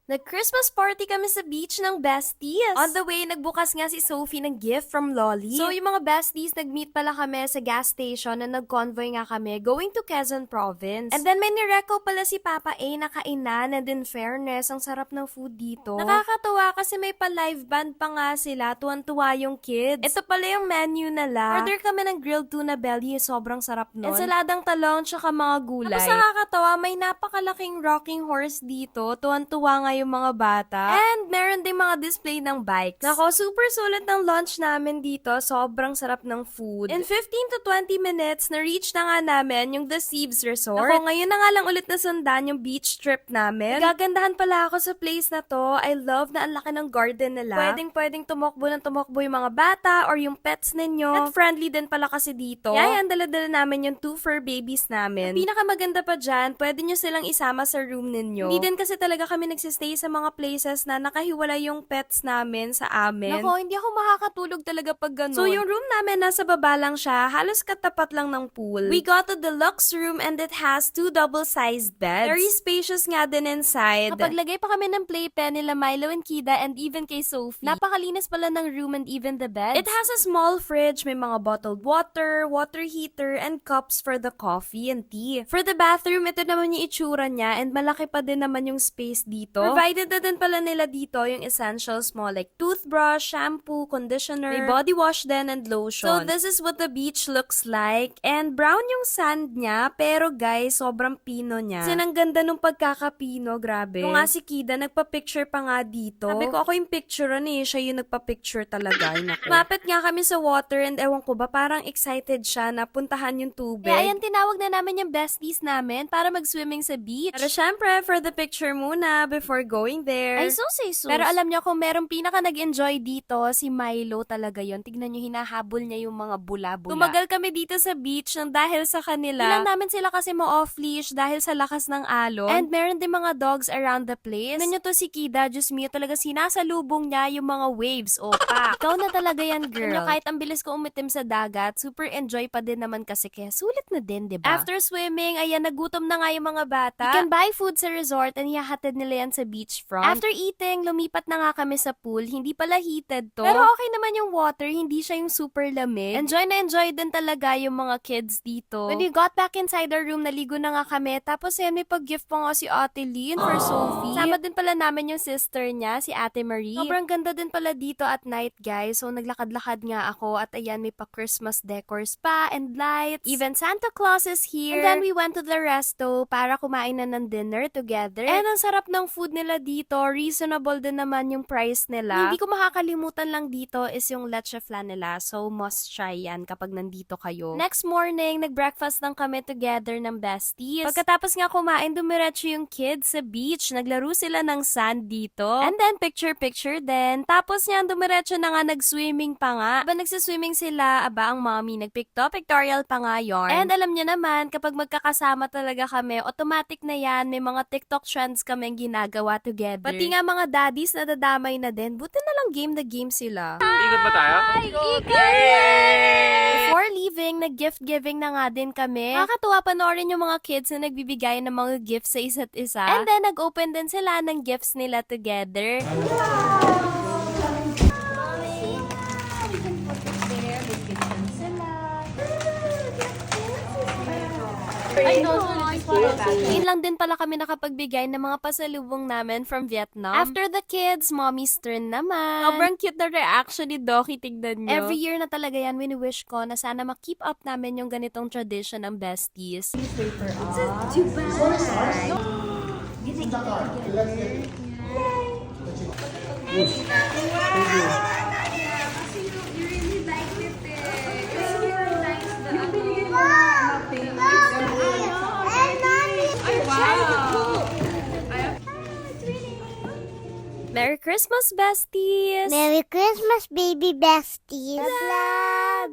Nag-Christmas party kami sa beach ng besties. On the way, nagbukas nga si Sophie ng gift from Lolly. So, yung mga besties, nag-meet pala kami sa gas station na nag-convoy nga kami going to Quezon Province. And then, may nireco pala si Papa A na kainan, and in fairness, ang sarap ng food dito. Nakakatuwa kasi may pa-live band pa nga sila, tuwan-tuwa yung kids. Ito pala yung menu nila. Order kami ng grilled tuna belly, sobrang sarap nun. Ensaladang talong, tsaka mga gulay. Tapos nakakatawa, may napakalaking rocking horse dito, tuwan-tuwa nga yung mga bata. And meron din mga display ng bikes. Nako, super sulit ng lunch namin dito. Sobrang sarap ng food. In 15 to 20 minutes, na-reach na nga namin yung The Sieves Resort. Nako, ngayon na nga lang ulit nasundan yung beach trip namin. Gagandahan pala ako sa place na to. I love na ang laki ng garden nila. Pwedeng tumokbo ng tumokbo yung mga bata or yung pets ninyo. At friendly din pala kasi dito. Yay, ang dala-dala namin yung 2 fur babies namin. Ang pinakamaganda pa dyan, pwede nyo silang isama sa room ninyo. Hindi din kasi talaga kami nagsistay sa mga places na nakahiwala yung pets namin sa amin. Nako, hindi ako makakatulog talaga pag ganun. So, yung room namin nasa baba lang siya, halos katapat lang ng pool. We got a deluxe room and it has 2 double-sized beds. Very spacious nga din inside. Kapaglagay pa kami ng playpen nila Milo and Kida and even kay Sophie. Napakalinis pala ng room and even the beds. It has a small fridge, may mga bottled water, water heater, and cups for the coffee and tea. For the bathroom, ito naman yung itsura niya and malaki pa din naman yung space dito. Provided na din pala nila dito yung essentials mo like toothbrush, shampoo, conditioner, may body wash din and lotion. So this is what the beach looks like. And brown yung sand niya, pero guys, sobrang pino niya. Kasi ang ganda nung pagkakapino, grabe. Kung nga si Kida, nagpa-picture pa nga dito. Sabi ko, ako yung picturean eh, siya yung nagpa-picture talaga. Mapit nga kami sa water and ewan ko ba, parang excited siya na puntahan yung tubig. Kaya ayan, tinawag na namin yung besties namin para mag-swimming sa beach. Pero syempre, for the picture muna before going there. Ay, sus. Pero alam niyo kung merong pinaka nag-enjoy dito, si Milo talaga yon. Tignan niyo, hinahabol niya yung mga bula-bula. Tumagal kami dito sa beach nang dahil sa kanila. Ilan namin sila kasi mo-off-leash dahil sa lakas ng alon. And meron din mga dogs around the place. Tignan niyo to si Kida, Diyos mio, talaga sinasalubong niya yung mga waves. Opa, ikaw na talaga yan, girl. Tignan niyo, kahit ang bilis ko umitim sa dagat, super enjoy pa din naman kasi kaya sulit na din, diba? After swimming, ayan, nagutom na nga yung mga bata. You can buy food sa resort and ihahatid nila yan sa beachfront. After eating, lumipat na nga kami sa pool. Hindi pala heated to. Pero okay naman yung water, hindi siya yung super lamig. Enjoy na enjoy din talaga yung mga kids dito. When we got back inside our room, naligo na nga kami. Tapos yan, may pag-gift pa nga si Ate Lynn for Sophie. Sama din pala namin yung sister niya, si Ate Marie. Sobrang ganda din pala dito at night, guys. So, naglakad-lakad nga ako. At ayan, may pa-Christmas decors pa and lights. Even Santa Claus is here. And then we went to the resto para kumain na ng dinner together. And ang sarap ng food nila dito. Reasonable din naman yung price nila. Hindi ko makakalimutan lang dito is yung leche flan nila. So, must try yan kapag nandito kayo. Next morning, nag-breakfast lang kami together ng besties. Pagkatapos nga kumain, dumiretso yung kids sa beach. Naglaro sila ng sand dito. And then, picture-picture din. Tapos yan, dumiretso na nga, nag-swimming pa nga. Aba, nagsiswimming sila, aba, ang mommy, nag-pictorial pa nga yarn. And alam nyo naman, kapag magkakasama talaga kami, automatic na yan, may mga TikTok trends kaming ginagawa together. Pati nga mga daddies na dadamay na din, buti na lang game na game sila. Ikot ba tayo? Ay, ikot! Before leaving, nag-gift giving na nga din kami. Nakakatuwa panoorin yung mga kids na nagbibigay ng mga gifts sa isa't isa. And then, nag-open din sila ng gifts nila together. Ay, no, ngayon lang din pala kami nakapagbigay ng mga pasalubong namin from Vietnam. After the kids, mommy's turn naman. Sobrang cute na reaction ni Doki, tignan nyo. Every year na talaga yan, wini-wish ko na sana ma-keep up namin yung ganitong tradition ng besties. Merry Christmas, besties! Merry Christmas, baby besties! Love!